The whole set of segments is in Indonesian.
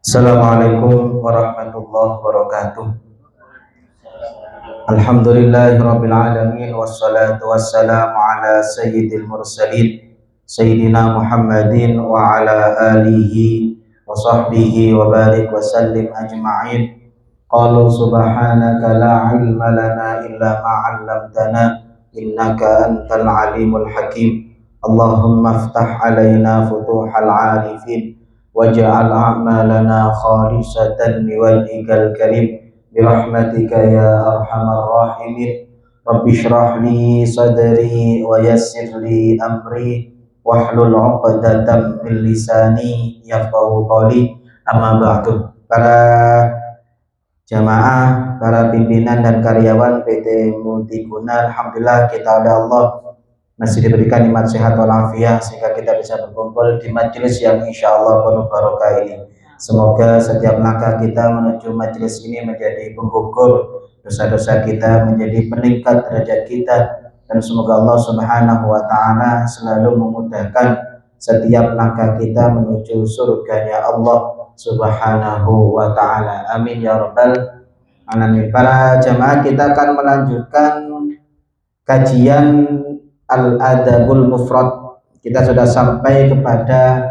Assalamualaikum warahmatullahi wabarakatuh. Alhamdulillahirabbil alamin wassalatu wassalamu ala sayyidil mursalin sayyidina Muhammadin wa ala alihi wa sahbihi wa barik wa sallim ajma'in. Qalu subhanaka la ilma lana illa ma 'allamtana innaka antal alimul hakim. Allahumma iftah alaina futuhal 'arifin waj'al a'malana khalisatan liwajhikal karim birahmatika ya arhamar rahimin. Rabbi shrah li sadri wa yassir li amri wahlul 'uqdatam min lisani yafqahu qawli. Amma ba'du. Para jamaah, para pimpinan dan karyawan PT Multiguna, alhamdulillah kita oleh Allah masih diberikan nikmat sehat walafiat sehingga kita bisa berkumpul di majelis yang insya Allah penuh barokah ini. Semoga setiap langkah kita menuju majelis ini menjadi penggugur dosa-dosa kita, menjadi peningkat derajat kita, dan semoga Allah Subhanahu wa Ta'ala selalu memudahkan setiap langkah kita menuju surganya Allah Subhanahu wa Ta'ala. Amin ya rabbal alamin. Para jamaah, kita akan melanjutkan kajian Al-Adabul Mufrad. Kita sudah sampai kepada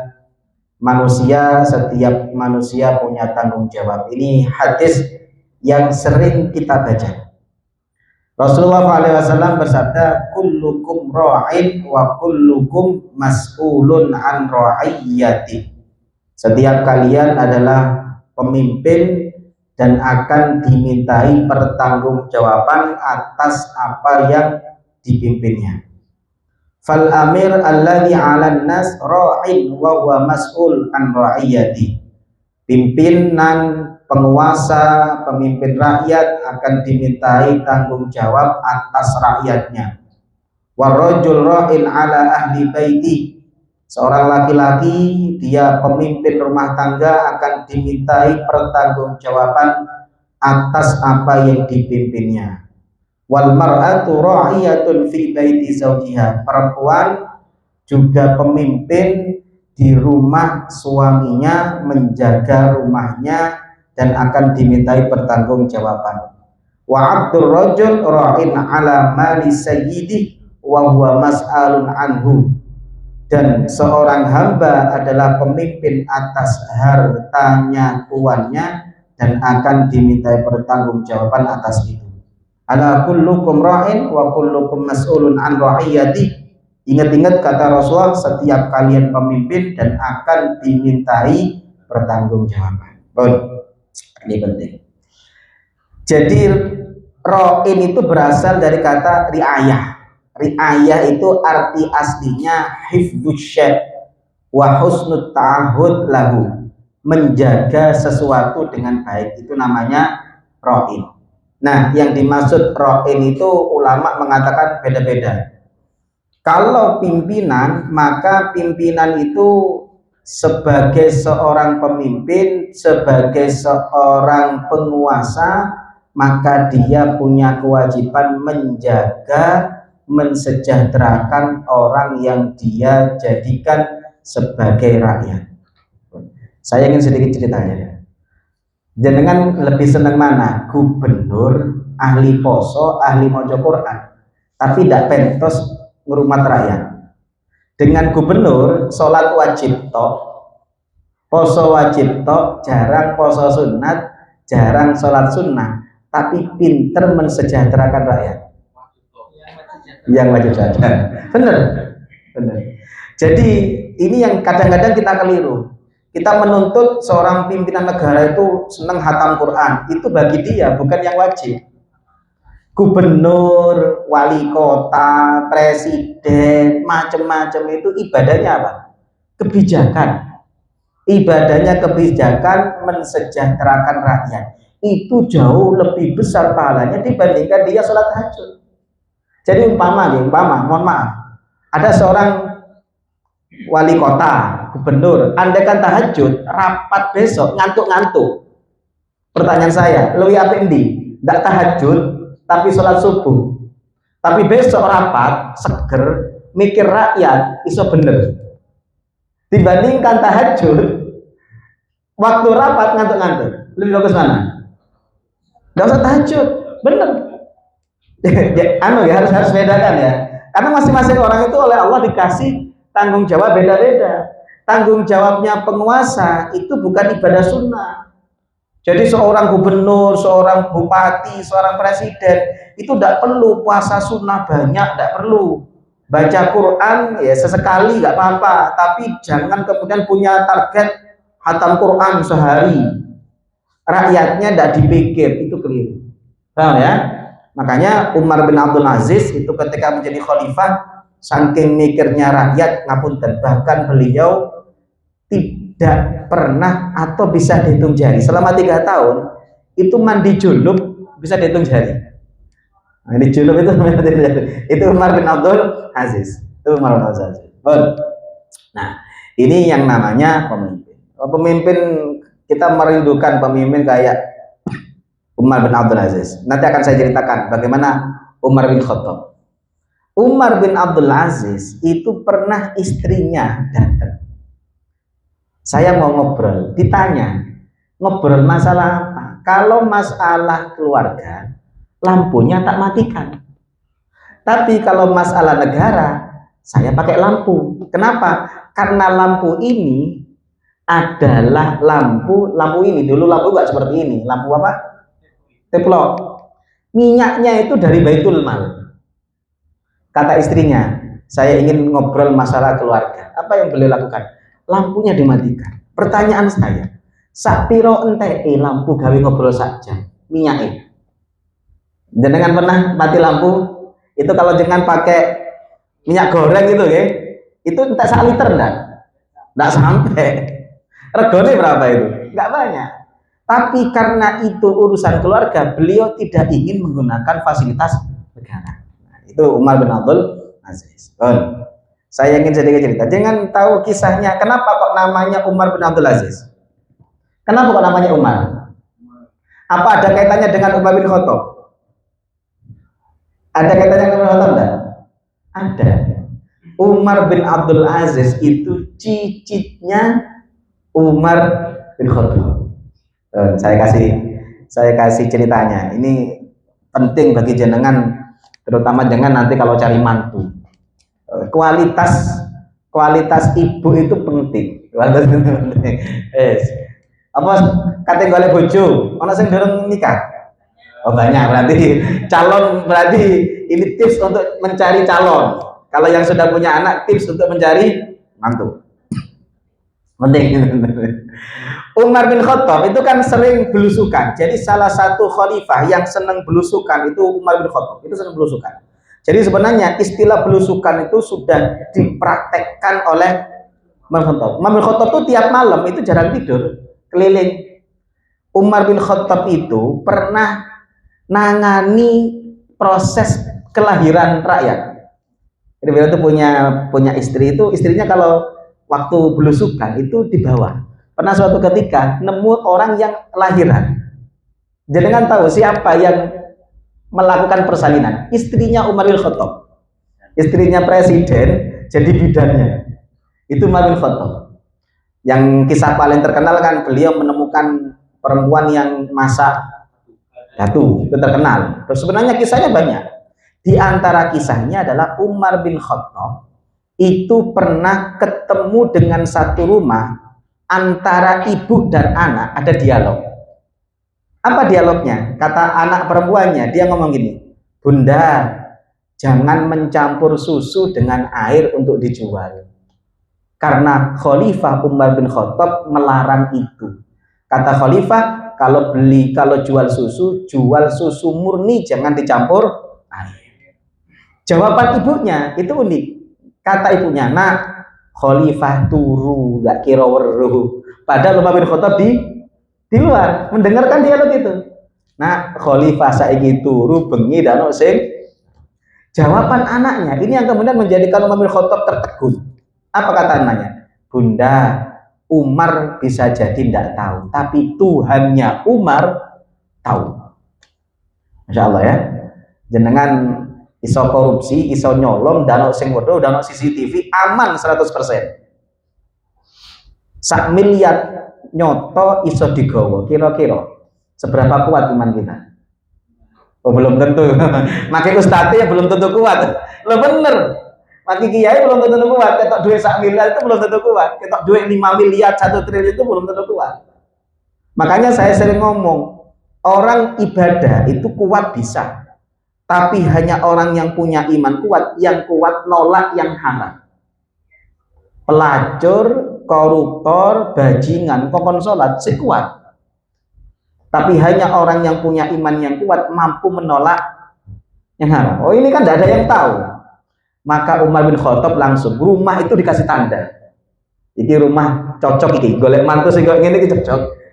manusia, setiap manusia punya tanggung jawab. Ini hadis yang sering kita baca. Rasulullah SAW bersabda, kullukum ra'in wa kullukum mas'ulun an ra'iyyati. Setiap kalian adalah pemimpin dan akan dimintai pertanggungjawaban atas apa yang dipimpinnya. Fal amir alladhi 'alan nas ra'in wa huwa mas'ul an ra'iyati. Pimpinan, penguasa, pemimpin rakyat akan dimintai tanggung jawab atas rakyatnya. Warajul ra'in 'ala ahli baiti. Seorang laki-laki, dia pemimpin rumah tangga, akan dimintai pertanggungjawaban atas apa yang dipimpinnya. Wal mar'atu ra'iyatun fi baiti zawjiha. Perempuan juga pemimpin di rumah suaminya, menjaga rumahnya dan akan dimintai pertanggungjawaban. Wa 'abdur rajul ra'in 'ala mali sayyidi wa huwa mas'alun anhu. Dan seorang hamba adalah pemimpin atas hartanya tuannya dan akan dimintai pertanggungjawaban atas itu. Ala kullukum ra'in wa kullukum mas'ulun an ra'iyati. Ingat-ingat kata Rasulullah, setiap kalian pemimpin dan akan dimintai pertanggungjawaban. Ini penting. Jadi ra'in itu berasal dari kata riayah. Riayah itu arti aslinya hifdzus syai' wa husnut ta'ahud lahu. Menjaga sesuatu dengan baik, itu namanya ra'in. Nah, yang dimaksud ra'in itu ulama mengatakan beda-beda. Kalau pimpinan, maka pimpinan itu sebagai seorang pemimpin, sebagai seorang penguasa, maka dia punya kewajiban menjaga, mensejahterakan orang yang dia jadikan sebagai rakyat. Saya ingin sedikit ceritanya. Jenengan lebih senang mana? Gubernur, ahli poso, ahli maca Quran, tapi tidak pentos ngurumat rakyat. Dengan gubernur, sholat wajib tok, poso wajib tok, jarang poso sunat, jarang sholat sunnah, tapi pinter mensejahterakan rakyat. Yang wajib saja. Benar. Jadi ini yang kadang-kadang kita keliru. Kita menuntut seorang pimpinan negara itu senang hatam Quran, itu bagi dia, bukan yang wajib. Gubernur, wali kota, presiden, macam-macam itu ibadahnya apa? Kebijakan. Ibadahnya kebijakan, mensejahterakan rakyat. Itu jauh lebih besar pahalanya dibandingkan dia sholat tahajud. Jadi mohon maaf, ada seorang wali kota, gubernur, andaikan tahajud, rapat besok ngantuk-ngantuk. Pertanyaan saya, lebih apa ini? Tidak tahajud, tapi sholat subuh. Tapi besok rapat, seger, mikir rakyat, iso bener. Dibandingkan tahajud, Waktu rapat ngantuk-ngantuk. Lebih bagus mana? Gak usah tahajud. Bener. Harus bedakan ya. Karena masing-masing orang itu oleh Allah dikasih tanggung jawab beda-beda. Tanggung jawabnya penguasa itu bukan ibadah sunnah. Jadi seorang gubernur, seorang bupati, seorang presiden itu tidak perlu puasa sunnah banyak, tidak perlu. Baca Quran ya sesekali nggak apa-apa, tapi jangan kemudian punya target hatam Quran sehari. Rakyatnya tidak dipikir, itu keliru. Paham ya? Makanya Umar bin Abdul Aziz itu ketika menjadi khalifah, saking mikirnya rakyat, ngapunten, bahkan beliau tidak pernah atau bisa dihitung jari selama 3 tahun itu mandi junub bisa dihitung jari. Mandi junub itu Umar bin Abdul Aziz. Itu Umar bin Abdul Aziz. Nah, ini yang namanya pemimpin. Pemimpin kita merindukan pemimpin kayak Umar bin Abdul Aziz. Nanti akan saya ceritakan bagaimana Umar bin Khattab. Umar bin Abdul Aziz itu pernah istrinya datang. Saya mau ngobrol, ditanya, ngobrol masalah apa? Kalau masalah keluarga, lampunya tak matikan. Tapi kalau masalah negara, saya pakai lampu. Kenapa? Karena lampu ini adalah lampu ini dulu lampu nggak seperti ini. Lampu apa? Teplok. Minyaknya itu dari Baitul Mal. Kata istrinya, saya ingin ngobrol masalah keluarga. Apa yang beliau lakukan? Lampunya dimatikan. Pertanyaan saya, sapiro ente lampu gawe ngobrol saja minyaknya. Jangan pernah mati lampu itu kalau jangan pakai minyak goreng gitu ya. Itu entek 1 liter enggak sampai. Regone berapa itu? Enggak banyak. Tapi karena itu urusan keluarga, beliau tidak ingin menggunakan fasilitas negara. Nah, itu Umar bin Abdul Aziz. Saya ingin sedikit cerita. Jangan tahu kisahnya. Kenapa kok namanya Umar bin Abdul Aziz? Kenapa kok namanya Umar? Apa ada kaitannya dengan Umar bin Khattab? Ada kaitannya dengan Umar bin Khattab enggak? Ada. Umar bin Abdul Aziz itu cicitnya Umar bin Khattab. Saya kasih ceritanya. Ini penting bagi jenengan, terutama jangan nanti kalau cari mantu. Kualitas ibu itu penting. Apa kate golek bojo, ana sing durung nikah. Oh banyak, berarti ini tips untuk mencari calon. Kalau yang sudah punya anak, tips untuk mencari mantu. Penting. Umar bin Khattab itu kan sering belusukan. Jadi salah satu khalifah yang senang belusukan itu Umar bin Khattab. Itu senang belusukan. Jadi sebenarnya istilah belusukan itu sudah dipraktekkan oleh Umar bin Khattab. Umar bin Khattab itu tiap malam itu jarang tidur, keliling. Umar bin Khattab itu pernah nangani proses kelahiran rakyat. Jadi beliau itu punya istri, itu istrinya kalau waktu belusukan itu di bawah. Pernah suatu ketika nemu orang yang lahiran. Jangan tahu siapa yang melakukan persalinan? Istrinya Umar bin Khattab. Istrinya presiden jadi bidannya. Itu Umar bin Khattab. Yang kisah paling terkenal kan beliau menemukan perempuan yang masak batu. Itu terkenal. Terus sebenarnya kisahnya banyak. Di antara kisahnya adalah Umar bin Khattab itu pernah ketemu dengan satu rumah antara ibu dan anak, ada dialog. Apa dialognya? Kata anak perempuannya, dia ngomong gini, Bunda, jangan mencampur susu dengan air untuk dijual. Karena Khalifah Umar bin Khattab melarang itu. Kata Khalifah, kalau jual susu murni, jangan dicampur air. Jawaban ibunya itu unik. Kata ibunya, nak, Khalifah turu, gak kira weruh. Padahal Umar bin Khattab di luar mendengarkan dialog itu. Nah, Khalifah saiki turu bengi dan sing. Jawaban anaknya ini yang kemudian menjadikan Umar bin Khattab tertegun. Apa kata anaknya? Bunda, Umar bisa jadi tidak tahu, tapi Tuhannya Umar tahu. Masya Allah ya. Jenengan iso korupsi, iso nyolong, danau sing wedo, danau CCTV aman 100%. 1 miliar nyoto iso digawa. Kira-kira seberapa kuat iman kita? Oh, belum tentu. Makin ustadz ya belum tentu kuat. Lo bener. Makin kiai belum tentu kuat. Ketok duit 1 miliar itu belum tentu kuat. Ketok duit 5 miliar 1 triliun itu belum tentu kuat. Makanya saya sering ngomong, orang ibadah itu kuat bisa, tapi hanya orang yang punya iman kuat, yang kuat nolak yang haram. Pelacur, koruptor, bajingan, kokon sholat, sih kuat. Tapi hanya orang yang punya iman yang kuat mampu menolak yang haram. Oh, ini kan tidak ada yang tahu. Maka Umar bin Khattab langsung, rumah itu dikasih tanda. Jadi rumah cocok ini, golek mantu sih kok ini cocok.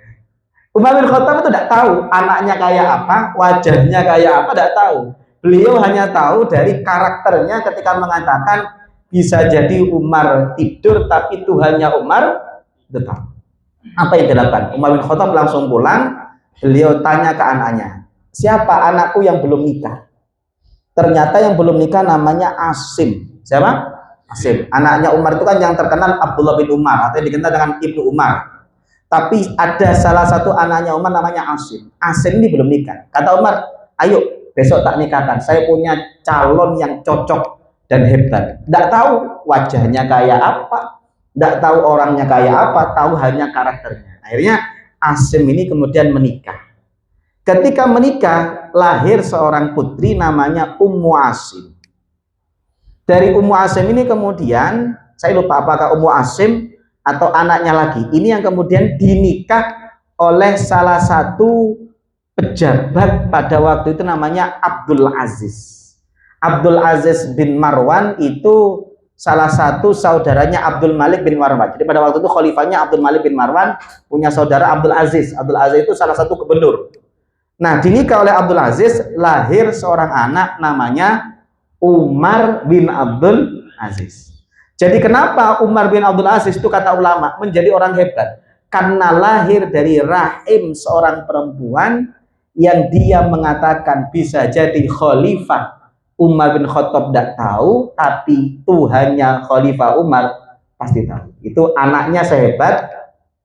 Umar bin Khattab itu tidak tahu anaknya kayak apa, wajahnya kayak apa, tidak tahu. Beliau hanya tahu dari karakternya ketika mengatakan bisa jadi Umar tidur tapi Tuhannya Umar tetap. Apa yang dilakukan? Umar bin Khattab langsung pulang. Beliau tanya ke anaknya, siapa anakku yang belum nikah? Ternyata yang belum nikah namanya Asim. Siapa? Asim. Anaknya Umar itu kan yang terkenal Abdullah bin Umar atau dikenal dengan Ibnu Umar. Tapi ada salah satu anaknya Umar namanya Asim. Asim ini belum nikah. Kata Umar, ayo besok tak nikahkan. Saya punya calon yang cocok dan hebat. Tidak tahu wajahnya kayak apa, tidak tahu orangnya kayak apa, tahu hanya karakternya. Akhirnya Asim ini kemudian menikah. Ketika menikah, lahir seorang putri namanya Ummu Asim. Dari Ummu Asim ini kemudian, saya lupa apakah Ummu Asim atau anaknya lagi, ini yang kemudian dinikah oleh salah satu pejabat pada waktu itu namanya Abdul Aziz. Abdul Aziz bin Marwan itu salah satu saudaranya Abdul Malik bin Marwan. Jadi pada waktu itu khalifahnya Abdul Malik bin Marwan punya saudara Abdul Aziz. Abdul Aziz itu salah satu gubernur. Nah, dinikah oleh Abdul Aziz, lahir seorang anak namanya Umar bin Abdul Aziz. Jadi kenapa Umar bin Abdul Aziz itu kata ulama menjadi orang hebat? Karena lahir dari rahim seorang perempuan yang dia mengatakan bisa jadi khalifah. Umar bin Khattab tidak tahu, tapi Tuhannya Khalifah Umar pasti tahu. Itu anaknya sehebat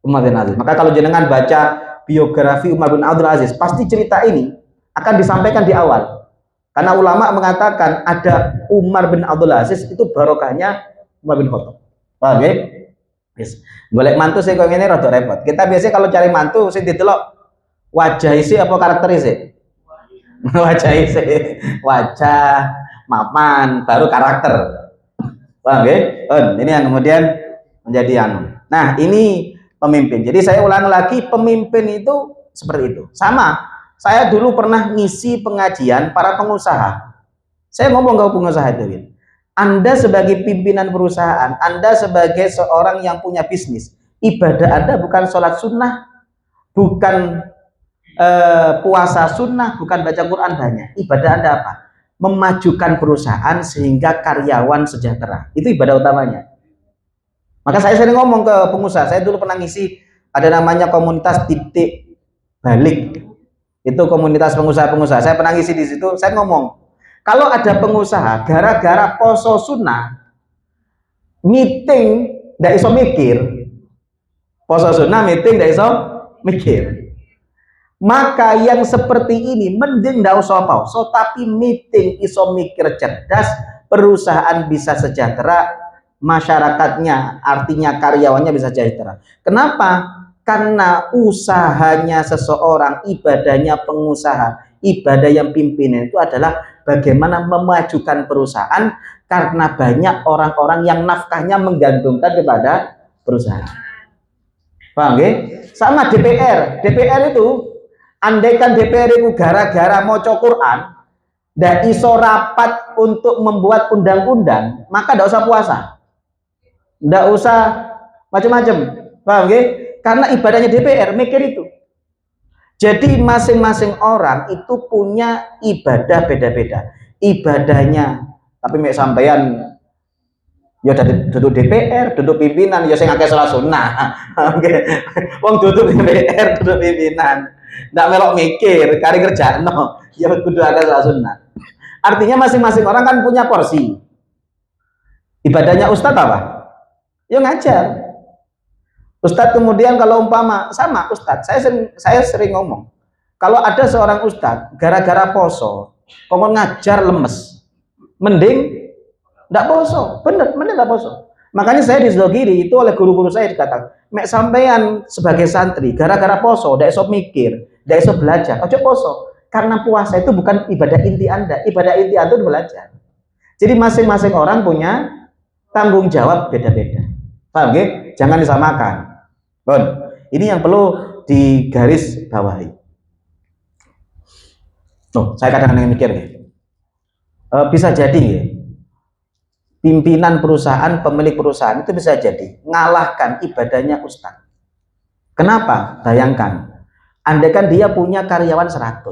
Umar bin Aziz. Maka kalau jenengan baca biografi Umar bin Abdul Aziz, pasti cerita ini akan disampaikan di awal. Karena ulama mengatakan ada Umar bin Abdul Aziz itu barokahnya Umar bin Khattab. Paham ya? Yes. Golek mantu sih kok ini rada repot. Kita biasanya kalau cari mantu sih ditelok wajah isi apa karakter isi? Wajah isi, wajah, mapan, baru karakter. Paham ya? Ini yang kemudian menjadi anu. Nah, ini pemimpin. Jadi saya ulang lagi, pemimpin itu seperti itu. Sama, saya dulu pernah ngisi pengajian para pengusaha. Saya ngomong ke pengusaha itu, Anda sebagai pimpinan perusahaan, Anda sebagai seorang yang punya bisnis, ibadah Anda bukan sholat sunnah, bukan puasa sunnah, bukan baca Quran banyak. Ibadah Anda apa? Memajukan perusahaan sehingga karyawan sejahtera. Itu ibadah utamanya. Maka saya sering ngomong ke pengusaha. Saya dulu pernah ngisi ada namanya komunitas titik balik. Itu komunitas pengusaha-pengusaha. Saya pernah ngisi di situ. Saya ngomong, kalau ada pengusaha gara-gara poso sunnah meeting tidak iso mikir, poso sunnah meeting tidak iso mikir, maka yang seperti ini mending tidak usah poso tapi meeting iso mikir cerdas, perusahaan bisa sejahtera, masyarakatnya artinya karyawannya bisa sejahtera. Kenapa? Karena usahanya seseorang, ibadahnya pengusaha, ibadah yang pimpinan itu adalah bagaimana memajukan perusahaan, karena banyak orang-orang yang nafkahnya menggantungkan kepada perusahaan. Paham ya? Sama DPR. DPR itu, andaikan DPR itu gara-gara maca Quran dan iso rapat untuk membuat undang-undang, maka tidak usah puasa, tidak usah macam-macam. Paham ya? Karena ibadahnya DPR mikir itu. Jadi masing-masing orang itu punya ibadah beda-beda. Ibadahnya, tapi mek sampean ya duduk DPR, duduk pimpinan, ya sing akeh salat sunnah. Oke. Wong duduk DPR, duduk pimpinan. Ndak melok mikir, kari kerjano, ya kudu akeh salat sunnah. Artinya masing-masing orang kan punya porsi. Ibadahnya ustadz apa? Ya ngajar. Ustadz kemudian kalau umpama sama Ustadz, saya sering ngomong, kalau ada seorang Ustadz gara-gara poso, kok ngajar lemes, mending nggak poso, bener, mending nggak poso. Makanya saya disogiri itu oleh guru-guru saya dikatakan, mek sampean sebagai santri gara-gara poso, ndak iso mikir, ndak iso belajar, ojo poso. Karena puasa itu bukan ibadah inti Anda, ibadah inti Anda itu belajar. Jadi masing-masing orang punya tanggung jawab beda-beda. Paham ya? Jangan disamakan. Bon, ini yang perlu digaris bawahi. Saya kadang-kadang mikir ya. Bisa jadi ya, pimpinan perusahaan, pemilik perusahaan itu bisa jadi ngalahkan ibadahnya ustadz. Kenapa? Bayangkan, andaikan dia punya karyawan 100.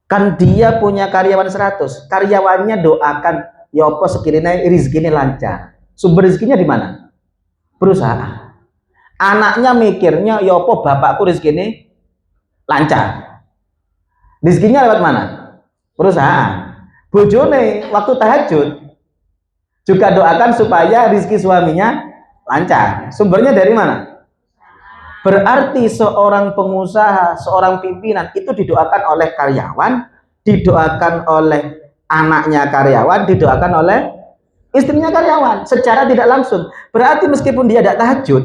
Kan dia punya karyawan 100, karyawannya doakan, ya apa sekiranya rezekinya lancar. Sumber rezekinya di mana? Perusahaan. Anaknya mikirnya, ya apa bapakku rezekinya lancar. Rezekinya lewat mana? Perusahaan. Bojone waktu tahajud juga doakan supaya rezeki suaminya lancar. Sumbernya dari mana? Berarti seorang pengusaha, seorang pimpinan itu didoakan oleh karyawan, didoakan oleh anaknya karyawan, didoakan oleh istrinya karyawan secara tidak langsung. Berarti meskipun dia tidak tahajud,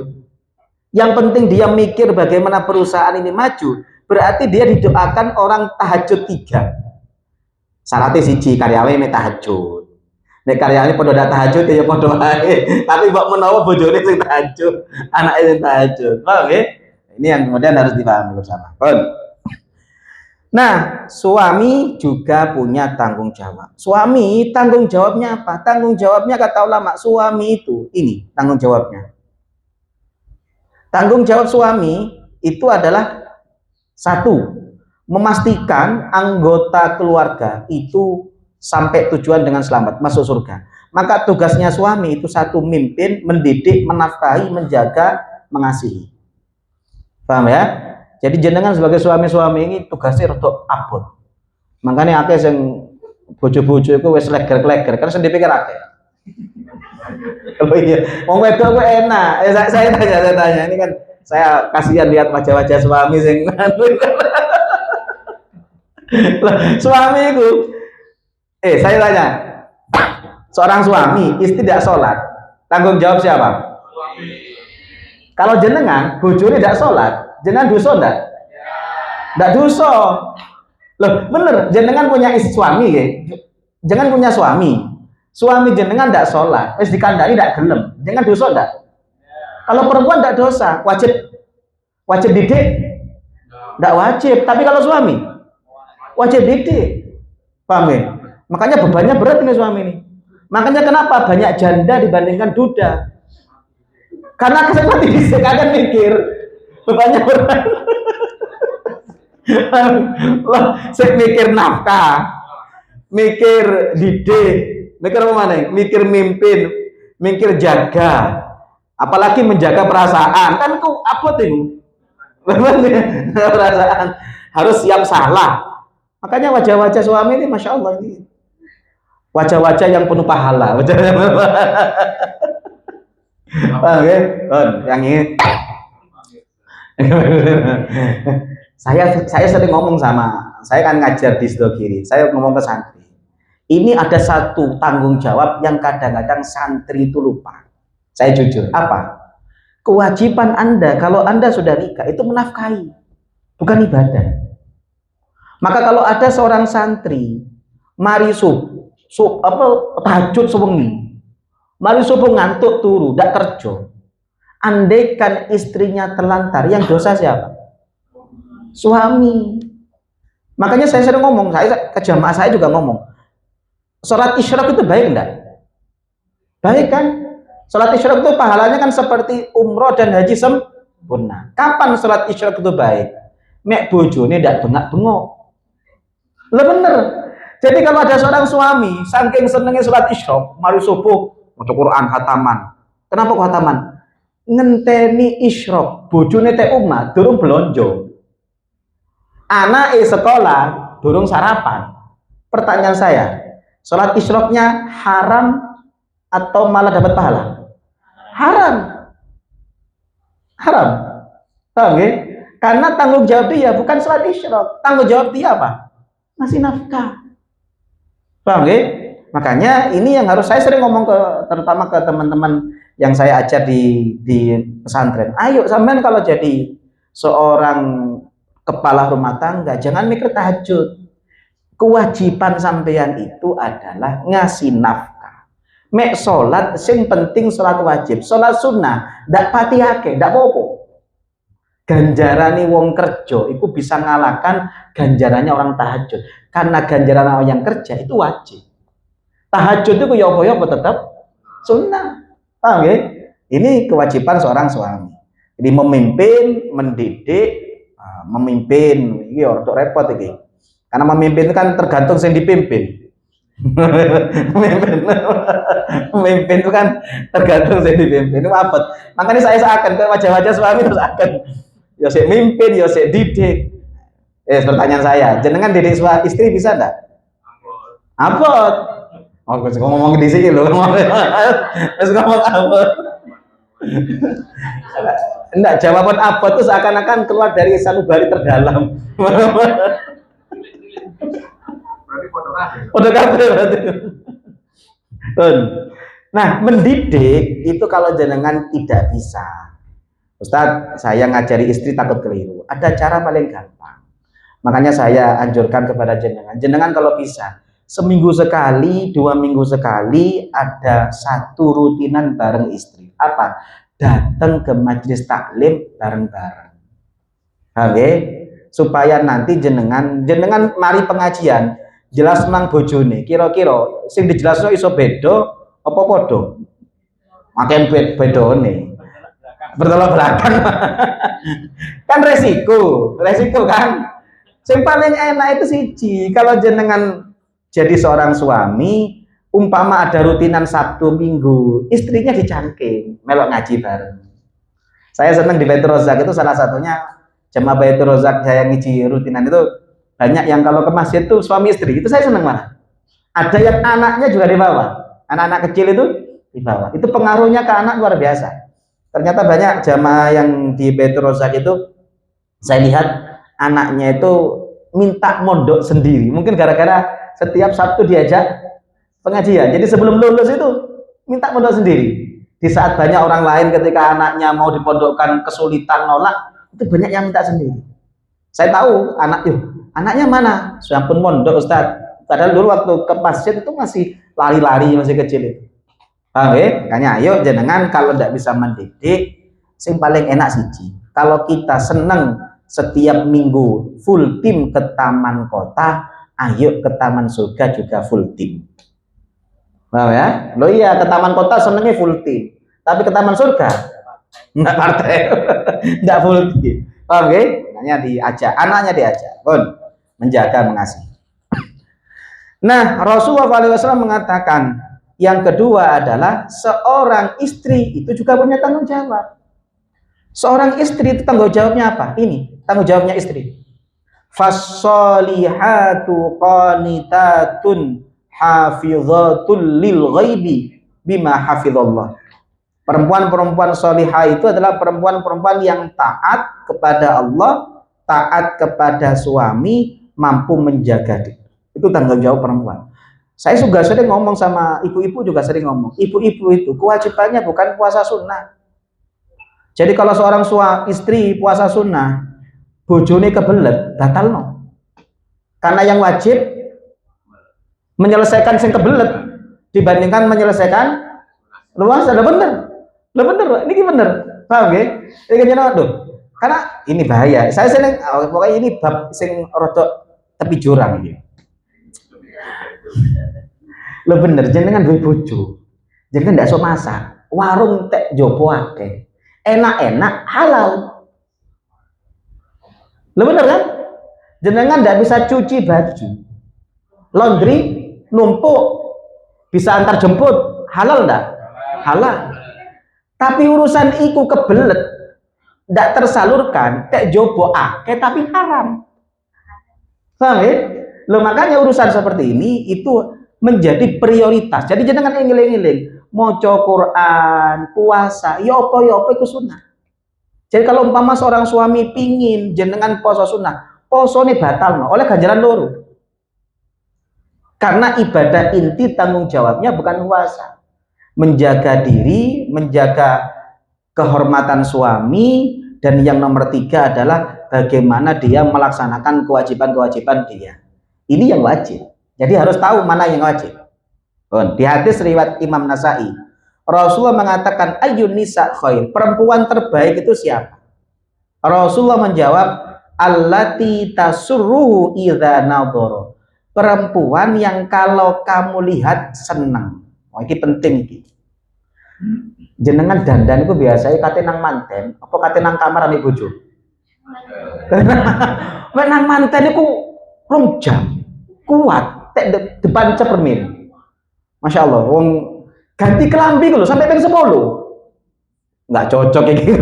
yang penting dia mikir bagaimana perusahaan ini maju, berarti dia didoakan orang tahajud 3. Syaratnya siji karyawan ini tahajud. Nek karyawane padha ndak tahajud ya padha wae. Tapi mbok menawa bojone sing tahajud, anake sing tahajud. Paham ya? Ini yang kemudian harus dipahami bersama. Nah, suami juga punya tanggung jawab. Suami tanggung jawabnya apa? Tanggung jawabnya kata ulama, suami itu ini tanggung jawabnya. Tanggung jawab suami itu adalah satu, memastikan anggota keluarga itu sampai tujuan dengan selamat, masuk surga. Maka tugasnya suami itu satu, mimpin, mendidik, menafkahi, menjaga, mengasihi. Paham ya? Jadi jenengan sebagai suami-suami ini tugasnya untuk abot. Makanya akeh sing bojo-bojo iku wis leger-leger, kan sing dipikir akeh. Kalau iya, wong wedok kok enak. Saya tanya, ini kan saya kasihan lihat wajah-wajah suami sing suami itu. Saya tanya, seorang suami istri tidak sholat, tanggung jawab siapa? Suami. Kalau jenengan bojone tidak sholat, jenengan dosa enggak? Enggak dosa. Loh, bener, jenengan punya suami ya. Jangan punya suami. Suami jenengan tidak sholat, wis dikandani tidak gelem, jangan dosa enggak? Kalau perempuan tidak dosa, wajib didik? Tidak wajib. Tapi kalau suami wajib didik. Paham ya? Makanya bebannya berat ini suami ini. Makanya kenapa banyak janda dibandingkan duda? Karena kesempatan didik akan mikir bebannya berat. Loh, saya mikir nafkah, mikir didik, mikir apa mana? Mikir mimpin, mikir jaga, apalagi menjaga perasaan. Kan kok apa tuh? Perasaan harus siap salah. Makanya wajah-wajah suami ini, masya Allah ini wajah-wajah yang penuh pahala. Oke, yang ini. saya sering ngomong saya kan ngajar di Sidogiri, saya ngomong ke santri. Ini ada satu tanggung jawab yang kadang-kadang santri itu lupa. Saya jujur, apa? Kewajiban Anda kalau Anda sudah nikah itu menafkahi, bukan ibadah. Maka kalau ada seorang santri mari tahajud sewengi, mari subuh ngantuk turu, tidak kerja. Andaikan istrinya terlantar, yang dosa siapa? Suami. Makanya saya sering ngomong, saya ke jamaah saya juga ngomong, sholat isyraq itu baik enggak? Baik kan? Sholat isyraq itu pahalanya kan seperti umroh dan haji sempurna. Kapan sholat isyraq itu baik? Mek bojone ndak bengak-bengok. Lah bener. Jadi kalau ada seorang suami saking senengnya sholat isyraq, mari subuh maca Quran hataman. Kenapa kok hataman? Ngenteni isyraq, bojone teh umat durung belonjo. Anake sekolah durung sarapan. Pertanyaan saya, sholat isyraqnya haram atau malah dapat pahala? Haram. Haram. Paham ya? Karena tanggung jawab dia bukan sholat isyraq. Tanggung jawab dia apa? Ngasih nafkah. Paham ya? Makanya ini yang harus saya sering ngomong terutama ke teman-teman yang saya ajar di pesantren. Ayo sampean kalau jadi seorang kepala rumah tangga jangan mikir tahajud. Kewajiban sampean itu adalah ngasih nafkah. Mek sholat sing penting sholat wajib, sholat sunnah ndak pati akeh, ndak apa-apa. Ganjarane wong kerja itu bisa ngalahkan ganjarannya orang tahajud. Karena ganjaran orang yang kerja itu wajib. Tahajud itu ya apa-apa tetap sunnah. Paham ya? Ini kewajiban seorang suami. Jadi memimpin, mendidik, memimpin, ini ordo repot ini. Karena memimpin itu kan tergantung yang dipimpin. Memimpin itu kan tergantung yang dipimpin. Itu apa? Makanya saya seakan ke wajah-wajah suami terus akan ya saya mimpin, ya saya didik. Pertanyaan saya, jenengan didik istri bisa enggak? Abot. Oh, ngomong di sini loh, ngomong abot. Enggak, jawaban abot itu seakan-akan keluar dari sanubari terdalam. Udah kabeh berarti. Nah, mendidik itu kalau jenengan tidak bisa. Ustadz, saya ngajari istri takut keliru. Ada cara paling gampang. Makanya saya anjurkan kepada jenengan. Jenengan kalau bisa, seminggu sekali, 2 minggu sekali, ada satu rutinan bareng istri. Apa? Datang ke majelis taklim bareng-bareng. Oke? Supaya nanti jenengan mari pengajian, jelas nang bojone. Kira-kira sing dijelasno iso beda apa padha? Makin bedone. Bertolak belakang kan resiko kan. Yang paling enak itu siji, kalau jenengan jadi seorang suami, umpama ada rutinan Sabtu Minggu, istrinya dicangking melok ngaji bareng. Saya senang di Baitur Rozak itu salah satunya jemaah Baitur Rozak saya ngiji rutinan itu banyak yang kalau ke masjid itu suami istri, itu saya senang malah. Ada yang anaknya juga dibawa, anak-anak kecil itu dibawa, itu pengaruhnya ke anak luar biasa. Ternyata banyak jamaah yang di Baitur Rozak itu saya lihat anaknya itu minta mondok sendiri. Mungkin gara-gara setiap Sabtu diajak pengajian. Jadi sebelum lulus itu minta mondok sendiri. Di saat banyak orang lain ketika anaknya mau dipondokkan kesulitan nolak, itu banyak yang minta sendiri. Saya tahu anaknya mana? Sudah pun mondok Ustaz. Padahal dulu waktu ke masjid itu masih lari-lari, masih kecil itu. Paham ya? Makanya ayo jenengan kalau tidak bisa mendidik, yang paling enak siji. Kalau kita seneng setiap minggu full tim ke taman kota, ayo ke taman surga juga full tim. Paham ya? Lo iya ke taman kota senengnya full tim, tapi ke taman surga enggak partai, enggak full tim. Paham ya? Makanya diajak, anaknya diajak, pun menjaga mengasihi. Nah, Rasulullah SAW mengatakan yang kedua adalah seorang istri itu juga punya tanggung jawab. Seorang istri itu tanggung jawabnya apa? Ini tanggung jawabnya istri. Fassolihatu qanitatun hafidhatul lil ghaibi bima hafidhallah. Perempuan-perempuan solihah itu adalah perempuan-perempuan yang taat kepada Allah, taat kepada suami, mampu menjaga diri. Itu tanggung jawab perempuan. Saya juga sering ngomong sama ibu-ibu, juga sering ngomong, ibu-ibu itu kewajibannya bukan puasa sunnah. Jadi kalau seorang istri puasa sunnah, bojone kebelet, batal no. Karena yang wajib menyelesaikan sing kebelet dibandingkan menyelesaikan luas. Ada bener, lo bener, ini bener, paham ya? Ini kan karena ini bahaya. Saya sering, pokoknya ini bab sing rodok tepi jurang ini. Lo bener, jenengan duwe bojo, jenengan ndak iso masak, warung tek jopo akeh, enak-enak halal. Lo bener kan? Jenengan ndak bisa cuci baju, laundry numpuk, bisa antar jemput, halal ndak? Halal. Tapi urusan iku kebelet, ndak tersalurkan, tek jopo akeh tapi haram. Paham ya? Lo makanya urusan seperti ini itu menjadi prioritas. Jadi jenengan ngiling-ngiling maca Quran, puasa, ya apa iku sunnah. Jadi kalau umpama seorang suami pingin jenengan poso sunnah, poso ini batal oleh ganjaran loro. Karena ibadah inti tanggung jawabnya bukan puasa, menjaga diri, menjaga kehormatan suami, dan yang nomor 3 adalah bagaimana dia melaksanakan kewajiban-kewajiban dia. Ini yang wajib. Jadi harus tahu mana yang wajib. Di hadis riwayat Imam Nasai, Rasulullah mengatakan ayyun nisa khair, perempuan terbaik itu siapa? Rasulullah menjawab allati tasurruhu idza nadhara, perempuan yang kalau kamu lihat senang. Oh, ini penting iki. Jenengan dandan itu biasanya kate nang manten apa kate nang kamar ambek bojo? Nek nang manten iku 2 jam. Kuat tek depan cermin. Masya Allah, wong ganti kelambi lho sampai ping 10. Nggak cocok iki.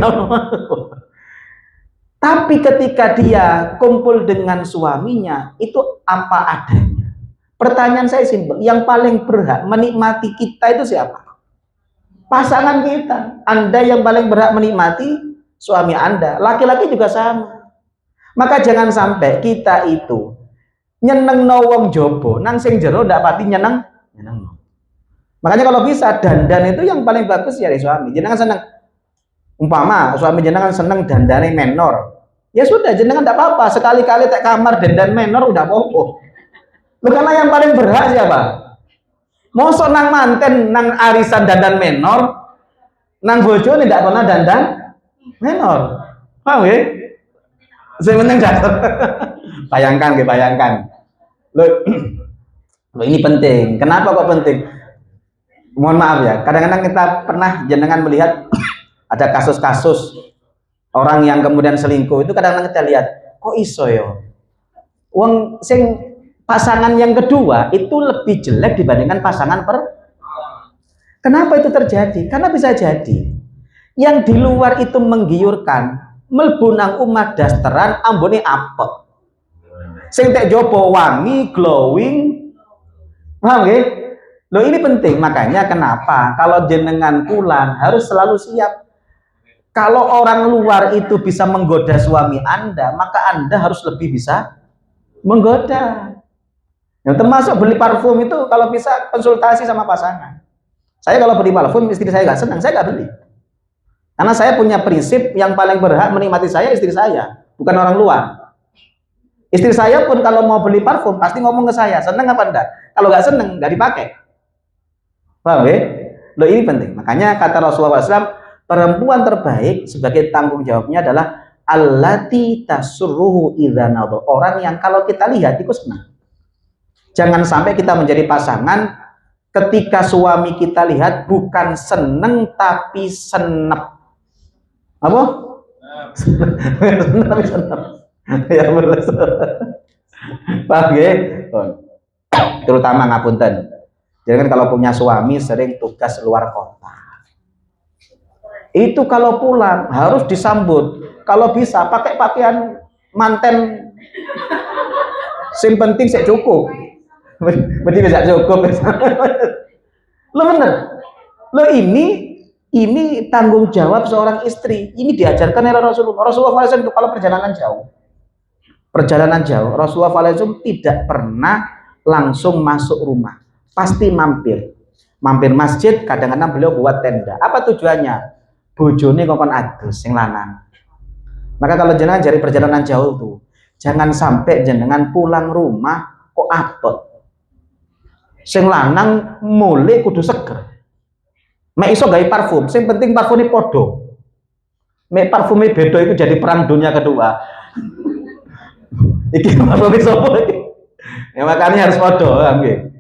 Tapi ketika dia kumpul dengan suaminya itu apa adanya. Pertanyaan saya simpel, yang paling berhak menikmati kita itu siapa? Pasangan kita. Anda yang paling berhak menikmati suami Anda. Laki-laki juga sama. Maka jangan sampai kita itu nyeneng wong jobo, nang sing jero ndak pati nyeneng. Makanya kalau bisa dandan itu yang paling bagus ya dari suami. Jenengan seneng, umpama suami jenengan seneng dandane menor, ya sudah jenengan ndak apa-apa, sekali-kali tek kamar dandan menor udah apa-apa. Karena yang paling berhak siapa? Mosok nang manten nang arisan dandan menor, nang bojone ndak pernah dandan menor. Paham ya? Saya meneng dasar. Bayangkan, bayangkan. Loh, ini penting. Kenapa kok penting? Mohon maaf ya, kadang-kadang kita pernah jenengan melihat ada kasus-kasus orang yang kemudian selingkuh itu kadang-kadang kita lihat, kok iso yo? Wong sing pasangan yang kedua itu lebih jelek dibandingkan pasangan Kenapa itu terjadi? Karena bisa jadi yang di luar itu menggiurkan, mlebu nang omah dasteran ambone apek. Sing tek jopo wangi, glowing. Paham nggih? Loh ini penting, makanya kenapa kalau jenengan pulang harus selalu siap. Kalau orang luar itu bisa menggoda suami Anda, maka Anda harus lebih bisa menggoda. Yang termasuk beli parfum itu kalau bisa konsultasi sama pasangan. Saya kalau beli parfum istri saya nggak senang, saya nggak beli. Karena saya punya prinsip yang paling berhak menikmati saya istri saya, bukan orang luar. Istri saya pun kalau mau beli parfum pasti ngomong ke saya, seneng apa enggak? Kalau nggak seneng nggak dipakai. Paham ya? Loh ini penting. Makanya kata Rasulullah SAW, perempuan terbaik sebagai tanggung jawabnya adalah allati tasurruhu idza nadha, orang yang kalau kita lihat itu senang. Jangan sampai kita menjadi pasangan ketika suami kita lihat bukan seneng tapi senep. Apa? Tapi senep. Ya bener. Paham ya? Terutama ngapunten. Jadi kan kalau punya suami sering tugas luar kota, itu kalau pulang harus disambut. Kalau bisa pakai pakaian manten, yang penting saya cukup. Berarti bisa cukup. Lo bener. Lo ini tanggung jawab seorang istri. Ini diajarkan oleh Rasulullah. Rasulullah SAW kalau perjalanan jauh, Rasulullah SAW tidak pernah langsung masuk rumah. Pasti mampir masjid, kadang-kadang beliau buat tenda. Apa tujuannya? Bojone ngomong adus sing lanang. Maka kalau jenengan dari perjalanan jauh tuh, jangan sampai jenengan pulang rumah kok apek. Sing lanang mulai kudu seger. Mek iso gawe parfum, sing penting parfumnya podo. Mek parfumnya beda itu jadi perang dunia kedua. Iki parfumnya sopo iki? Ya makanya harus podo, nggih.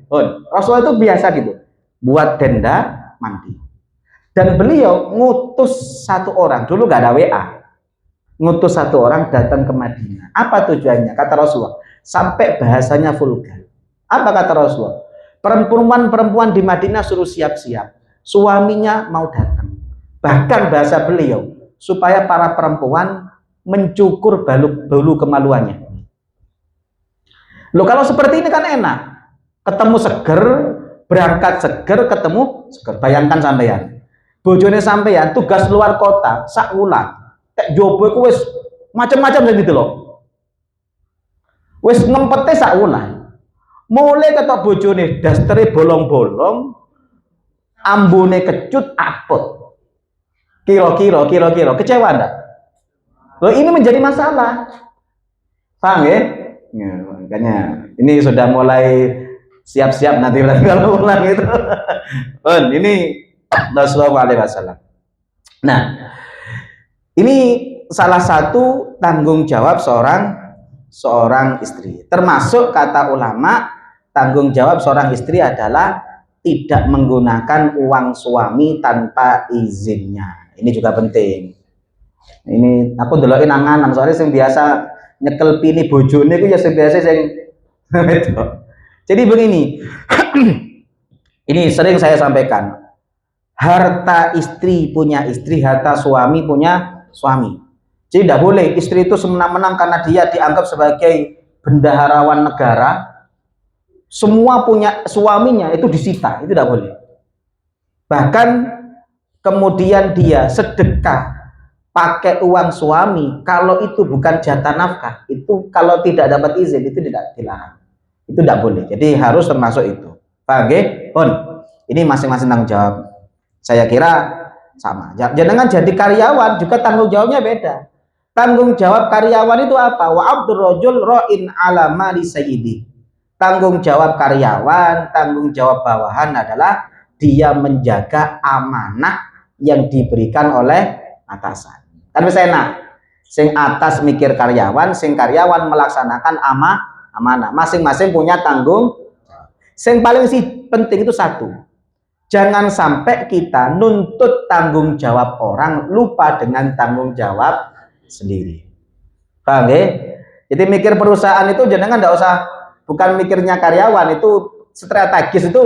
Rasulullah itu biasa gitu, buat tenda mandi. Dan beliau ngutus 1 orang, dulu nggak ada WA, ngutus 1 orang datang ke Madinah. Apa tujuannya? Kata Rasulullah, sampai bahasanya vulgar. Apa kata Rasulullah? Perempuan-perempuan di Madinah suruh siap-siap, suaminya mau datang. Bahkan bahasa beliau, supaya para perempuan mencukur bulu kemaluannya. Loh kalau seperti ini kan enak. Ketemu seger, berangkat seger, ketemu seger. Bayangkan sampeyan, bojone sampeyan tugas luar kota sak wulan, tek jowo iku wis macam-macam lagi gitu loh. Wis ngempete sak wulan. Mulai ketok bojone dastere bolong-bolong, ambune kecut apot. Kira-kira kecewa enggak? Loh ini menjadi masalah. Paham ya? Ya, makanya ini sudah mulai siap-siap nanti kalau pulang itu. Ini Rasulullah SAW. Nah, ini salah satu tanggung jawab seorang istri. Termasuk kata ulama, tanggung jawab seorang istri adalah tidak menggunakan uang suami tanpa izinnya. Ini juga penting. Ini aku delokin angan, soalnya yang biasa nyekel pini bojone itu ya sing biasa sing jadi begini. Ini sering saya sampaikan. Harta istri punya istri, harta suami punya suami. Jadi tidak boleh istri itu semenang-menang karena dia dianggap sebagai bendaharawan negara. Semua punya suaminya itu disita, itu tidak boleh. Bahkan kemudian dia sedekah pakai uang suami, kalau itu bukan jatah nafkah, itu kalau tidak dapat izin itu tidak dilarang, itu tidak boleh. Jadi harus termasuk itu. Paham ya? Ini masing-masing tanggung jawab. Saya kira sama. Jangan jadi karyawan juga tanggung jawabnya beda. Tanggung jawab karyawan itu apa? Wa abdur rajul ra'in ala mali sayyidi. Tanggung jawab karyawan, tanggung jawab bawahan adalah dia menjaga amanah yang diberikan oleh atasan. Kan bisa enak. Sing atas mikir karyawan, sing karyawan melaksanakan amanah. Masing-masing punya tanggung. Sing paling penting itu satu. Jangan sampai kita nuntut tanggung jawab orang lupa dengan tanggung jawab sendiri. Paham ya? Jadi mikir perusahaan itu jangan enggak usah, bukan mikirnya karyawan, itu strategis, itu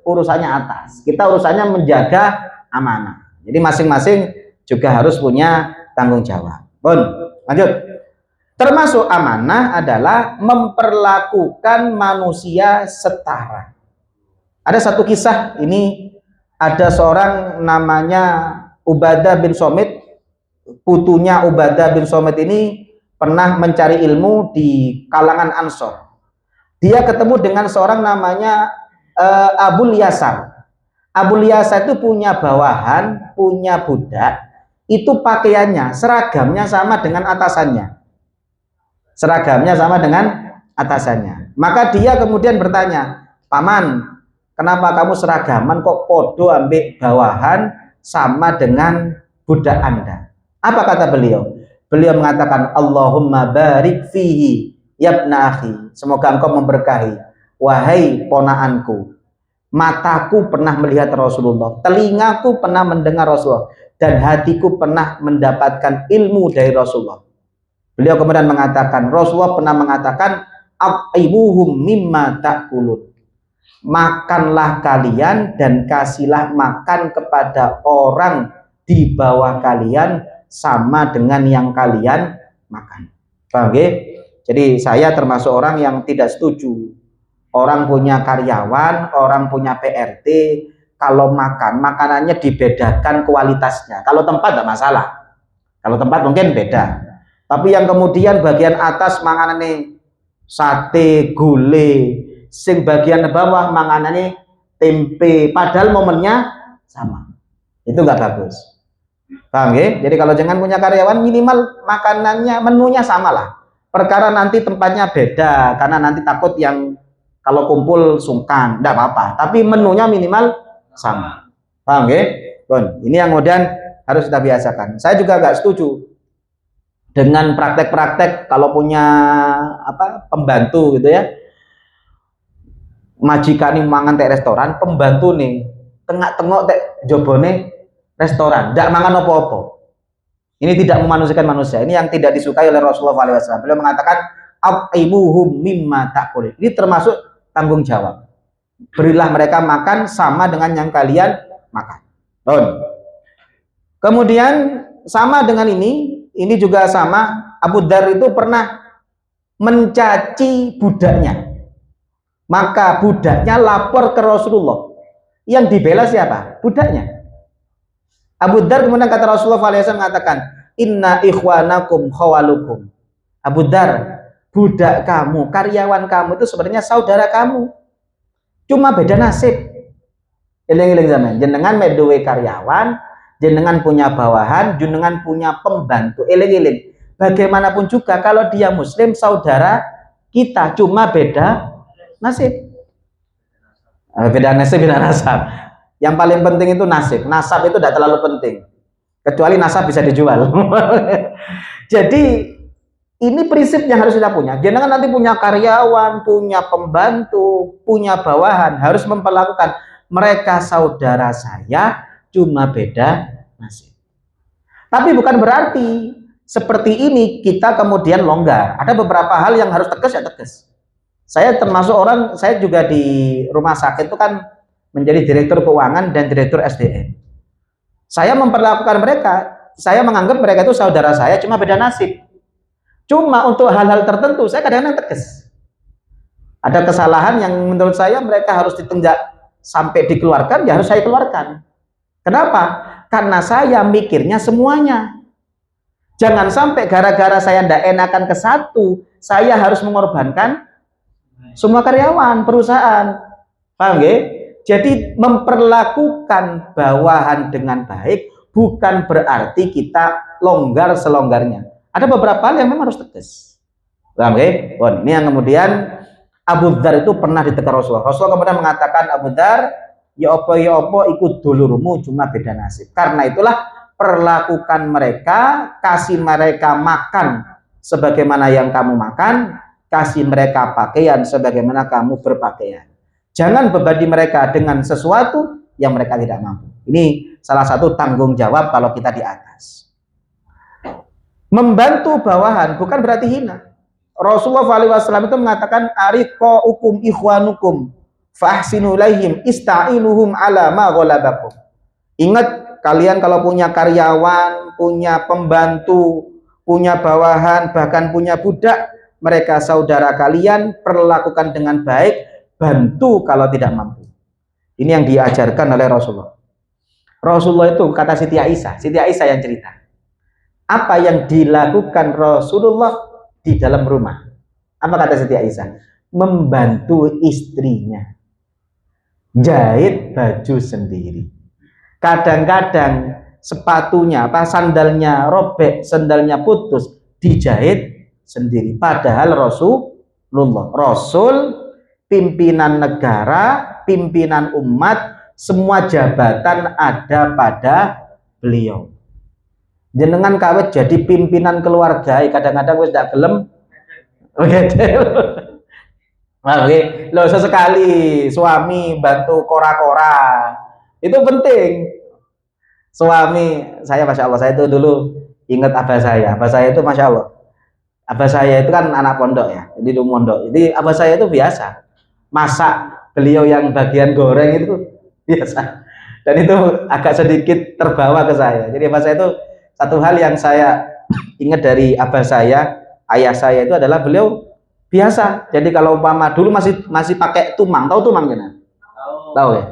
urusannya atas. Kita urusannya menjaga amanah. Jadi masing-masing juga harus punya tanggung jawab. Lanjut. Termasuk amanah adalah memperlakukan manusia setara. Ada satu kisah, ini ada seorang namanya Ubadah bin Somit. Putunya Ubadah bin Somit ini pernah mencari ilmu di kalangan Ansor. Dia ketemu dengan seorang namanya Abul Yasar. Abul Yasar itu punya bawahan, punya budak. Itu pakaiannya, seragamnya sama dengan atasannya. Seragamnya sama dengan atasannya. Maka dia kemudian bertanya, "Paman, kenapa kamu seragaman kok podo ambek bawahan sama dengan budak Anda?" Apa kata beliau? Beliau mengatakan, "Allahumma barik fihi yabna akhi." Semoga engkau memberkahi, wahai ponaanku. Mataku pernah melihat Rasulullah, telingaku pernah mendengar Rasulullah, dan hatiku pernah mendapatkan ilmu dari Rasulullah. Beliau kemudian mengatakan, Rasulullah pernah mengatakan, "At'imuhum mimma ta'kulun." Makanlah kalian dan kasihlah makan kepada orang di bawah kalian sama dengan yang kalian makan. Paham ya? Jadi saya termasuk orang yang tidak setuju. Orang punya karyawan, orang punya PRT, kalau makan, makanannya dibedakan kualitasnya. Kalau tempat tidak masalah. Kalau tempat mungkin beda. Tapi yang kemudian bagian atas makanannya sate, gulai, sing bagian bawah makanannya tempe, padahal momennya sama. Itu nggak bagus. Paham ya? Jadi kalau jangan punya karyawan, minimal makanannya, menunya sama lah. Perkara nanti tempatnya beda, karena nanti takut yang kalau kumpul sungkan, tidak apa-apa. Tapi menunya minimal sama. Paham ya? Ini yang kemudian harus kita biasakan. Saya juga nggak setuju dengan praktek-praktek kalau punya pembantu gitu ya. Majikan nih mangan teh restoran, pembantu nih tengok-tengok teh jobone restoran, tidak mangan apa-apa. Ini tidak memanusiakan manusia. Ini yang tidak disukai oleh Rasulullah SAW. Beliau mengatakan, "At'imuhum mimma ta'kulun." Ini termasuk tanggung jawab. Berilah mereka makan sama dengan yang kalian makan. Kemudian sama dengan ini juga sama. Abu Dzar itu pernah mencaci budaknya. Maka budaknya lapor ke Rasulullah. Yang dibela siapa? Budaknya. Abu Dzar kemudian kata Rasulullah SAW mengatakan, inna ikhwanakum khawalukum. Abu Dar, budak kamu, karyawan kamu itu sebenarnya saudara kamu. Cuma beda nasib. Eling-eling zaman. Jenengan meduwe karyawan, jenengan punya bawahan, jenengan punya pembantu. Eling-eling. Bagaimanapun juga kalau dia muslim saudara kita, cuma beda nasib. Beda nasib, beda nasab. Yang paling penting itu nasib. Nasab itu tidak terlalu penting. Kecuali nasab bisa dijual. Jadi ini prinsip yang harus kita punya. Jangan nanti punya karyawan, punya pembantu, punya bawahan, harus memperlakukan mereka saudara saya, cuma beda nasib. Tapi bukan berarti seperti ini kita kemudian longgar. Ada beberapa hal yang harus tegas ya tegas. Saya termasuk orang, saya juga di rumah sakit itu kan menjadi direktur keuangan dan direktur SDM. Saya memperlakukan mereka, saya menganggap mereka itu saudara saya, cuma beda nasib. Cuma untuk hal-hal tertentu saya kadang-kadang tegas. Ada kesalahan yang menurut saya mereka harus ditenggak sampai dikeluarkan, ya harus saya keluarkan. Kenapa? Karena saya mikirnya semuanya. Jangan sampai gara-gara saya tidak enakan ke satu, saya harus mengorbankan semua karyawan perusahaan. Paham ya? Jadi memperlakukan bawahan dengan baik bukan berarti kita longgar selonggarnya. Ada beberapa hal yang memang harus tegas. Paham ya? Ini yang kemudian Abu Dzar itu pernah ditegur Rasulullah. Rasulullah kemudian mengatakan, Abu Dzar, ya apa ikut dulurmu, cuma beda nasib. Karena itulah perlakukan mereka, kasih mereka makan sebagaimana yang kamu makan, kasih mereka pakaian sebagaimana kamu berpakaian. Jangan bebani mereka dengan sesuatu yang mereka tidak mampu. Ini salah satu tanggung jawab kalau kita di atas. Membantu bawahan bukan berarti hina. Rasulullah SAW itu mengatakan, ariqaukum ikhwanukum fahsinu ilaihim ista'inuhum ala ma ghalabakum. Ingat, kalian kalau punya karyawan, punya pembantu, punya bawahan, bahkan punya budak, mereka saudara kalian, perlakukan dengan baik, bantu kalau tidak mampu. Ini yang diajarkan oleh Rasulullah. Rasulullah itu kata Siti Aisyah yang cerita. Apa yang dilakukan Rasulullah di dalam rumah? Apa kata Siti Aisyah? Membantu istrinya jahit baju sendiri. Kadang-kadang sepatunya, sandalnya robek, sandalnya putus, dijahit sendiri. Padahal Rasul pimpinan negara, pimpinan umat, semua jabatan ada pada beliau. Jenengan kawet jadi pimpinan keluarga, kadang-kadang wis ndak gelem. Oke, loh sesekali suami bantu kora-kora. Itu penting. Suami saya, masya Allah, saya itu dulu ingat abah saya itu masya Allah. Abah saya itu kan anak pondok ya, jadi di pondok. Jadi abah saya itu biasa masak, beliau yang bagian goreng itu biasa. Dan itu agak sedikit terbawa ke saya. Jadi abah saya itu satu hal yang saya ingat dari abah saya, ayah saya itu adalah beliau biasa. Jadi kalau umpama dulu masih pakai tumang, tahu tumang kan? Tahu ya.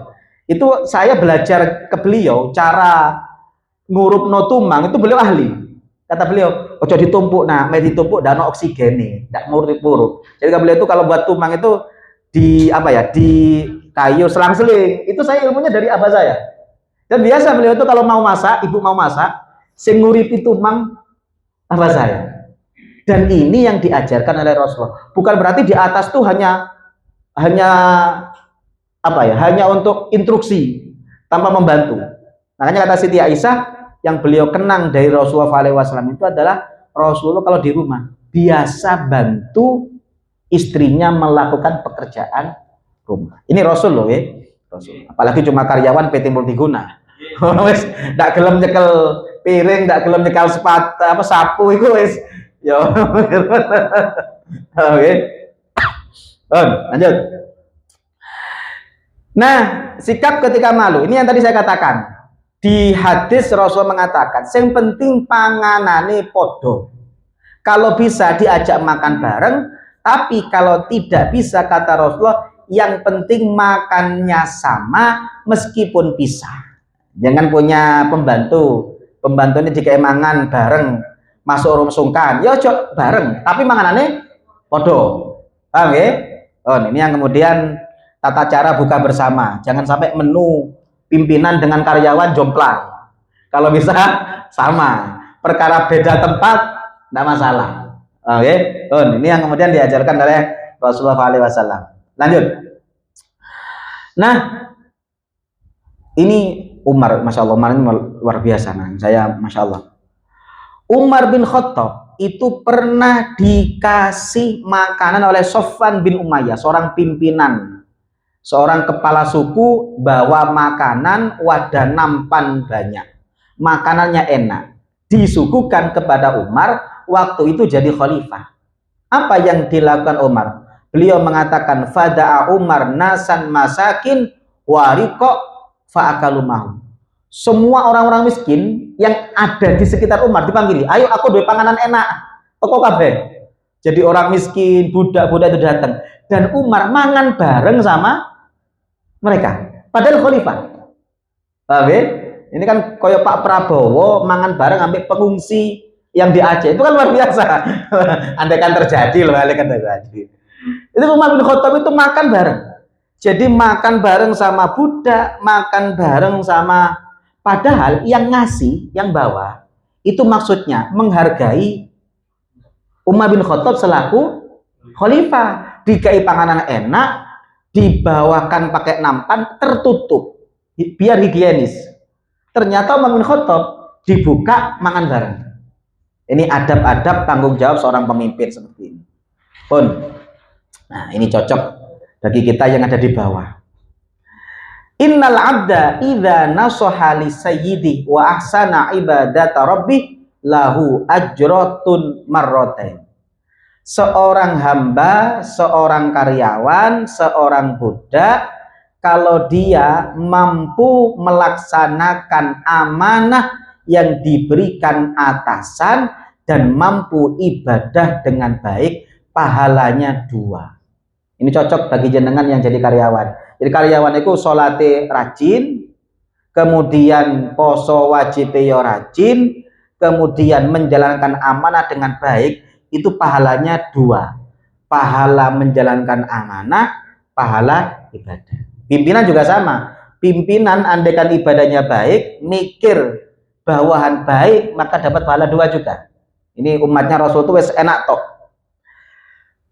Itu saya belajar ke beliau cara ngurup no tumang itu beliau ahli. Kata beliau, ojo ditumpuk, nah, ditumpuk dan oksigen nih, tidak murup-murup. Jadi beliau itu kalau buat tumang itu di kayu selang-seling. Itu saya ilmunya dari abah saya. Dan biasa beliau itu kalau mau masak, ibu mau masak, sing nguripi tumang abah saya. Dan ini yang diajarkan oleh Rasulullah. Bukan berarti di atas tuh hanya untuk instruksi tanpa membantu. Makanya kata Siti Aisyah, yang beliau kenang dari Rasulullah SAW itu adalah Rasulullah kalau di rumah biasa bantu istrinya melakukan pekerjaan rumah. Ini Rasul loh ya. Rasul. Apalagi cuma karyawan PT Multiguna. Wes ndak gelem nyekel piring, ndak gelem nyekel sapu itu wes. Yo. Oke. Lanjut. Nah, sikap ketika malu. Ini yang tadi saya katakan. Di hadis Rasul mengatakan, yang penting panganane podo. Kalau bisa diajak makan bareng, tapi kalau tidak bisa, kata Rasulullah, yang penting makannya sama meskipun pisah. Jangan punya pembantu, pembantu ini jika mangan bareng masuk rumah sungkan, ya ojo bareng, tapi manganane podo. Paham ya? Oh, ini yang kemudian tata cara buka bersama. Jangan sampai menu pimpinan dengan karyawan jomplang. Kalau bisa sama. Perkara beda tempat tidak masalah. Oke. Oh, ini yang kemudian diajarkan oleh Rasulullah SAW. Lanjut. Nah, ini Umar, masya Allah, Umar ini luar biasa. Nah, saya masya Allah. Umar bin Khattab itu pernah dikasih makanan oleh Sofwan bin Umayyah, seorang pimpinan, seorang kepala suku, bawa makanan wadah nampan banyak, makanannya enak, disuguhkan kepada Umar waktu itu jadi khalifah. Apa yang dilakukan Umar? Beliau mengatakan, fada'a Umar nasan masakin wariko fa'akalumahu. Semua orang-orang miskin yang ada di sekitar Umar dipanggil, ayo aku duwe panganan enak, toko kabeh. Jadi orang miskin, budak-budak itu datang, dan Umar mangan bareng sama mereka. Padahal khalifah. Ini kan koyo Pak Prabowo mangan bareng sampai pengungsi yang di Aceh, itu kan luar biasa. Andai kan terjadi loh, andai kan terjadi. Itu Umar bin Khattab itu makan bareng. Jadi makan bareng sama budak, makan bareng sama. Padahal yang ngasih, yang bawa, itu maksudnya menghargai Umar bin Khattab selaku khalifah. Dikai panganan enak, dibawakan pakai nampan, tertutup, biar higienis. Ternyata Umar bin Khattab dibuka makan bareng. Ini adab-adab tanggung jawab seorang pemimpin seperti ini. Pun, nah ini cocok bagi kita yang ada di bawah. Innal abda idza nasaha li sayyidi wa ahsana ibadata rabbih lahu ajratun marratain. Seorang hamba, seorang karyawan, seorang budak, kalau dia mampu melaksanakan amanah yang diberikan atasan dan mampu ibadah dengan baik, pahalanya 2. Ini cocok bagi jenengan yang jadi karyawan. Jadi karyawan itu sholate rajin, kemudian poso wajib yo rajin, kemudian menjalankan amanah dengan baik, itu pahalanya 2. Pahala menjalankan amanah, pahala ibadah. Pimpinan juga sama. Pimpinan andaikan ibadahnya baik, mikir bawahan baik, maka dapat pahala 2 juga. Ini umatnya Rasul itu wes enak tok.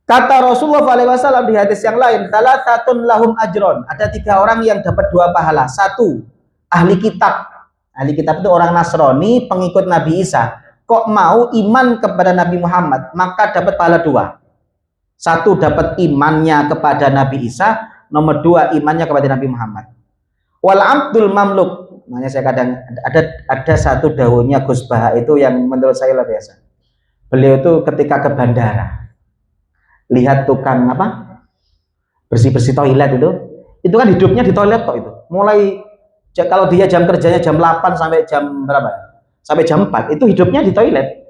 Kata Rasulullah SAW di hadis yang lain, salasatun lahum ajron. Ada 3 orang yang dapat 2 pahala. 1, ahli kitab. Ahli kitab itu orang Nasrani, pengikut Nabi Isa. Kok mau iman kepada Nabi Muhammad, maka dapat pahala 2. 1, dapat imannya kepada Nabi Isa. Nomor 2, imannya kepada Nabi Muhammad. Wal abdul mamluk. Makanya saya kadang ada satu daunnya Gus Baha itu yang menurut saya luar biasa. Beliau itu ketika ke bandara, lihat tukang apa bersih-bersih toilet itu kan hidupnya di toilet kok itu. Mulai kalau dia jam kerjanya jam 8 sampai jam berapa? Sampai jam 4 itu hidupnya di toilet.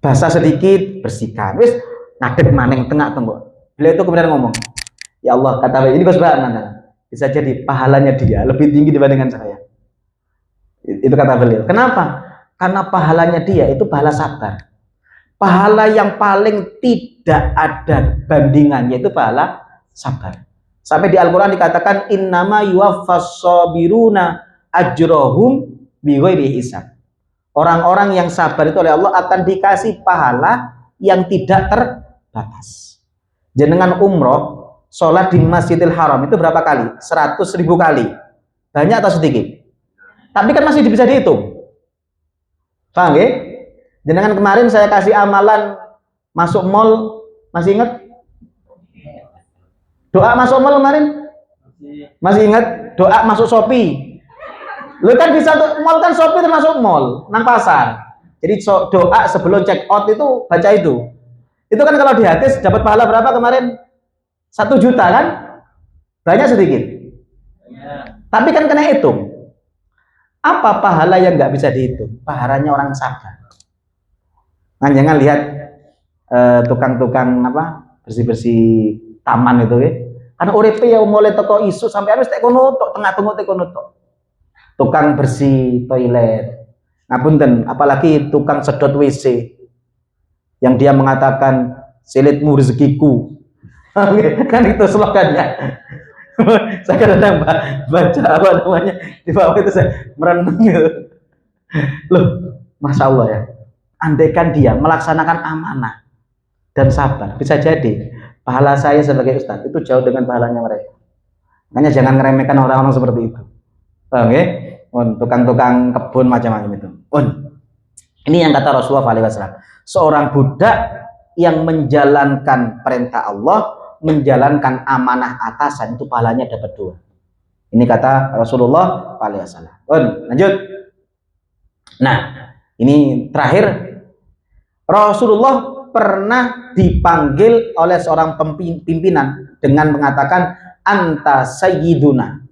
Basah sedikit bersihkan. Wis ngadeg maning tengah tembok. Beliau itu kemudian ngomong, "Ya Allah," kata beliau, ini Gus Bahan, bisa jadi pahalanya dia lebih tinggi dibandingkan saya. Itu kata beliau. Kenapa? Karena pahalanya dia itu pahala sabar. Pahala yang paling tidak ada bandingannya itu pahala sabar. Sampai di Al-Quran dikatakan innama yuwaffas sabiruna ajrohum bighairi hisab. Orang-orang yang sabar itu oleh Allah akan dikasih pahala yang tidak terbatas. Jenengan umroh, sholat di Masjidil Haram itu berapa kali? 100.000 kali. Banyak atau sedikit? Tapi kan masih bisa dihitung. Paham ya? Jenengan kemarin saya kasih amalan masuk mall, masih ingat? Doa masuk mall kemarin? Masih ingat? Doa masuk Shopee. Lu kan bisa tuh, mall kan Shopee termasuk mall, nang pasar. Jadi doa sebelum check out itu baca itu. Itu kan kalau di hadis dapat pahala berapa kemarin? 1 juta kan? Banyak sedikit? Tapi kan kena hitung. Apa pahala yang nggak bisa dihitung? Pahalanya orang sabar. Nah, jangan lihat tukang-tukang apa bersih-bersih taman itu ya. Karena uripe ya mulai teko isu sampai harus tek kono tok, tengah tengah tek kono tok. Tukang bersih toilet, Ngapunten, apalagi tukang sedot WC yang dia mengatakan silitmu rezekiku. Kan itu slogannya. Saya kadang baca apa namanya di bawah itu saya merenung gitu. Loh, Masya Allah ya. Andaikan dia melaksanakan amanah dan sabar, bisa jadi pahala saya sebagai ustadz itu jauh dengan pahalanya mereka. Makanya jangan ngeremehkan orang-orang seperti itu. Paham ya? Tukang-tukang kebun macam-macam itu. Ini yang kata Rasulullah SAW. Seorang budak yang menjalankan perintah Allah, menjalankan amanah atasan, itu pahalanya dapat 2. Ini kata Rasulullah SAW. Lanjut. Nah, ini terakhir. Rasulullah pernah dipanggil oleh seorang pimpinan dengan mengatakan anta sayyiduna.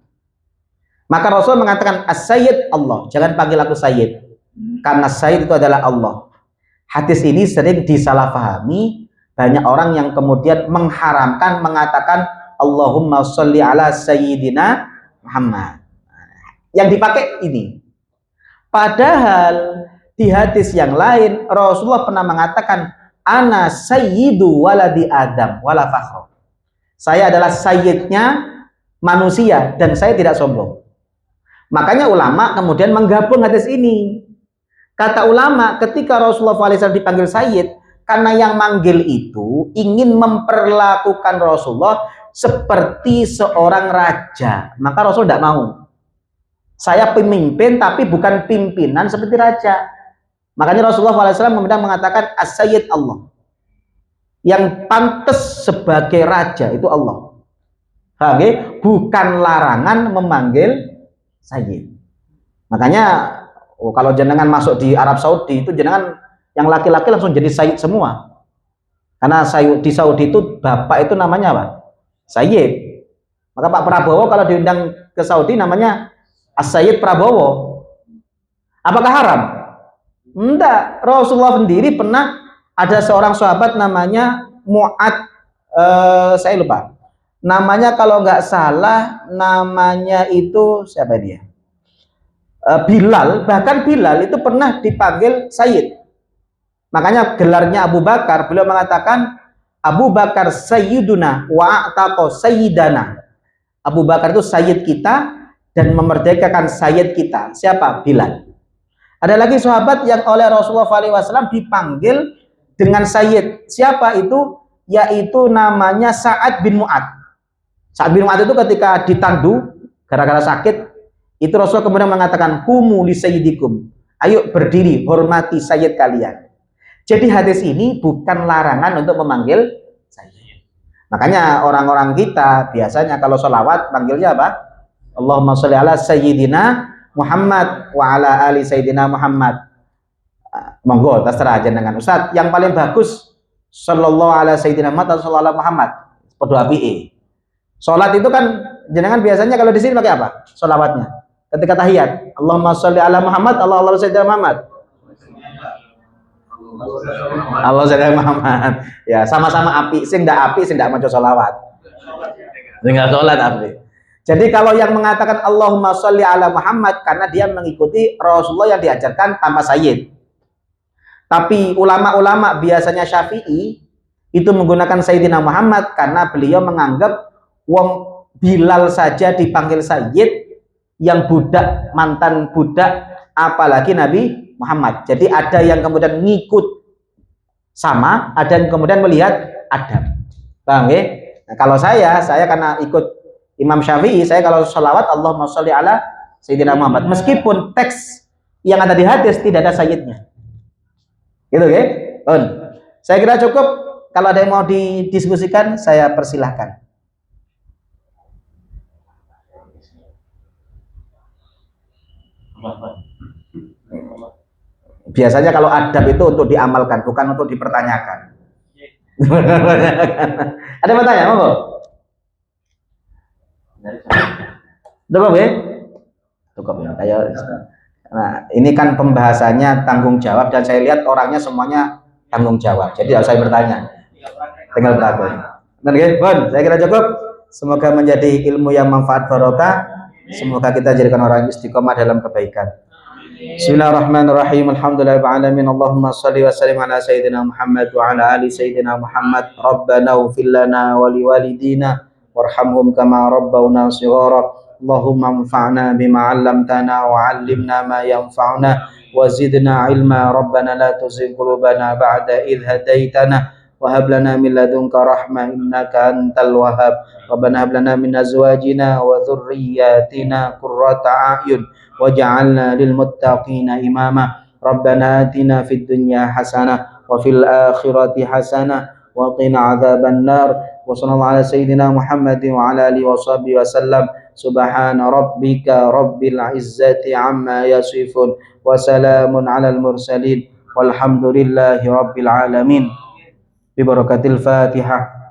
Maka Rasul mengatakan as-sayyid Allah, jangan panggil aku sayyid, karena sayyid itu adalah Allah. Hadis ini sering disalahpahami, banyak orang yang kemudian mengharamkan, mengatakan Allahumma sholli ala sayyidina Muhammad. Yang dipakai ini. Padahal di hadis yang lain Rasulullah pernah mengatakan ana sayyidu waladi Adam wala fakhra. Saya adalah sayyidnya manusia dan saya tidak sombong. Makanya ulama kemudian menggabung hadis ini. Kata ulama, ketika Rasulullah SAW dipanggil sayyid, karena yang manggil itu ingin memperlakukan Rasulullah seperti seorang raja, maka Rasul tidak mau. Saya pemimpin tapi bukan pimpinan seperti raja. Makanya Rasulullah SAW kemudian mengatakan as-sayyid Allah. Yang pantas sebagai raja itu Allah. Oke? Bukan larangan memanggil sayyid. Makanya kalau jenengan masuk di Arab Saudi itu jenengan yang laki-laki langsung jadi sayyid semua. Karena di Saudi itu bapak itu namanya apa? Sayyid. Maka Pak Prabowo kalau diundang ke Saudi namanya As-Sayyid Prabowo. Apakah haram? Enggak. Rasulullah sendiri pernah ada seorang sahabat namanya Mu'ad, saya lupa. Namanya kalau nggak salah namanya itu siapa dia? Bilal. Bahkan Bilal itu pernah dipanggil Sayyid. Makanya gelarnya Abu Bakar, beliau mengatakan Abu Bakar Sayyiduna wa a'taqa Sayyidana. Abu Bakar itu Sayyid kita dan memerdekakan Sayyid kita. Siapa? Bilal. Ada lagi sahabat yang oleh Rasulullah SAW dipanggil dengan Sayyid. Siapa itu? Yaitu namanya Sa'ad bin Mu'ad. Sa'ad bin Mu'ad itu ketika ditandu gara-gara sakit, itu Rasul kemudian mengatakan kumu li sayyidikum. Ayo berdiri, hormati sayyid kalian. Jadi hadis ini bukan larangan untuk memanggil sayyid. Makanya orang-orang kita biasanya kalau sholawat panggilnya apa? Allahumma sholli ala sayyidina Muhammad wa ala ali sayyidina Muhammad. Monggo terserah aja dengan Ustaz. Yang paling bagus sallallahu ala sayyidina Muhammad atau sallallahu ala Muhammad. Podo apike. Salat itu kan jenengan biasanya kalau di sini pakai apa? Sholawatnya. Ketika tahiyat, Allahumma sholli ala Muhammad, Allahumma sayyidina Muhammad. Allah sayyidina Muhammad. Ya, sama-sama api, sing ndak maca sholawat. Sing ndak salat api. Jadi kalau yang mengatakan Allahumma sholli ala Muhammad karena dia mengikuti Rasulullah yang diajarkan tanpa sayyid. Tapi ulama-ulama biasanya Syafi'i itu menggunakan Sayyidina Muhammad karena beliau menganggap wong Bilal saja dipanggil sayyid, yang budak, mantan budak, apalagi Nabi Muhammad. Jadi ada yang kemudian ngikut sama, ada yang kemudian melihat adab. Paham ya? Nah, kalau saya karena ikut Imam Syafi'i, saya kalau sholawat Allahumma sholli ala Sayyidina Muhammad, meskipun teks yang ada di hadis tidak ada sayyidnya. Gitu ya? Saya kira cukup. Kalau ada yang mau didiskusikan, saya persilahkan. Biasanya kalau adab itu untuk diamalkan, bukan untuk dipertanyakan. Ada yang bertanya, monggo. Cukup ya? Cukup ya. Nah, ini kan pembahasannya tanggung jawab dan saya lihat orangnya semuanya tanggung jawab. Jadi harus saya bertanya. Tinggal praktek. Benar ya? Saya kira cukup. Semoga menjadi ilmu yang manfaat barokah. Semoga kita jadikan orang istiqomah dalam kebaikan. Bismillahirrahmanirrahim. Alhamdulillahirabbil alamin. Allahumma shalli wa sallim ala sayyidina Muhammad wa ala ali sayyidina Muhammad. Rabbana ighfir lana wa liwalidina warhamhum kama rabbawna shighara. Allahumma anfa'na bima 'allamtana wa 'allimna ma yanfa'una wa zidna ilma. Rabbana la tuzigh qulubana ba'da idh hadaitana wa hab lana min ladunka rahmah innaka antal wahhab. Rabbana hab lana min azwajina wa dhurriyyatina qurrata a'yun waj'alna lil muttaqina imama. Rabbana atina fid dunya hasanah wa fil akhirati hasanah wa qina adzaban nar. Wa sallallahu ala sayyidina Muhammadin wa ala alihi wa sahbihi wasallam. Subhana rabbika rabbil izzati amma yasifun wa salamun alal mursalin walhamdulillahi rabbil alamin. Bi barakatil Fatihah.